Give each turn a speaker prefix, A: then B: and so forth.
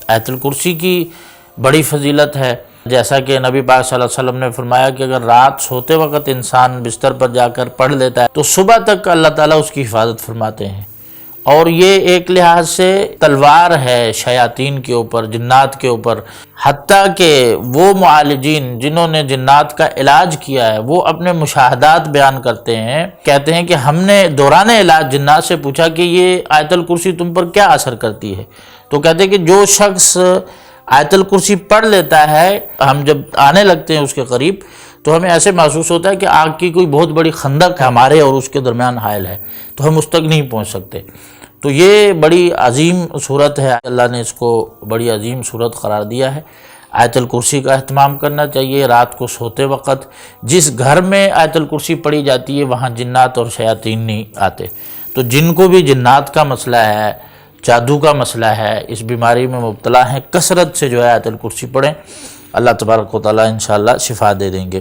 A: آیت الکرسی کی بڑی فضیلت ہے، جیسا کہ نبی پاک صلی اللہ علیہ وسلم نے فرمایا کہ اگر رات سوتے وقت انسان بستر پر جا کر پڑھ لیتا ہے تو صبح تک اللہ تعالیٰ اس کی حفاظت فرماتے ہیں، اور یہ ایک لحاظ سے تلوار ہے شیاطین کے اوپر، جنات کے اوپر، حتیٰ کہ وہ معالجین جنہوں نے جنات کا علاج کیا ہے وہ اپنے مشاہدات بیان کرتے ہیں، کہتے ہیں کہ ہم نے دوران علاج جنات سے پوچھا کہ یہ آیت الکرسی تم پر کیا اثر کرتی ہے، تو کہتے ہیں کہ جو شخص آیت الکرسی پڑھ لیتا ہے، ہم جب آنے لگتے ہیں اس کے قریب تو ہمیں ایسے محسوس ہوتا ہے کہ آگ کی کوئی بہت بڑی خندق ہے ہمارے اور اس کے درمیان حائل ہے، تو ہم اس تک نہیں پہنچ سکتے۔ تو یہ بڑی عظیم صورت ہے، اللہ نے اس کو بڑی عظیم صورت قرار دیا ہے۔ آیت الکرسی کا اہتمام کرنا چاہیے رات کو سوتے وقت۔ جس گھر میں آیت الکرسی پڑھی جاتی ہے وہاں جنات اور شیاطین نہیں آتے، تو جن کو بھی جنات کا مسئلہ ہے، جادو کا مسئلہ ہے، اس بیماری میں مبتلا ہیں، کثرت سے جو ہے آیت الکرسی پڑھیں، اللہ تبارک و تعالیٰ انشاءاللہ شفا دے دیں گے۔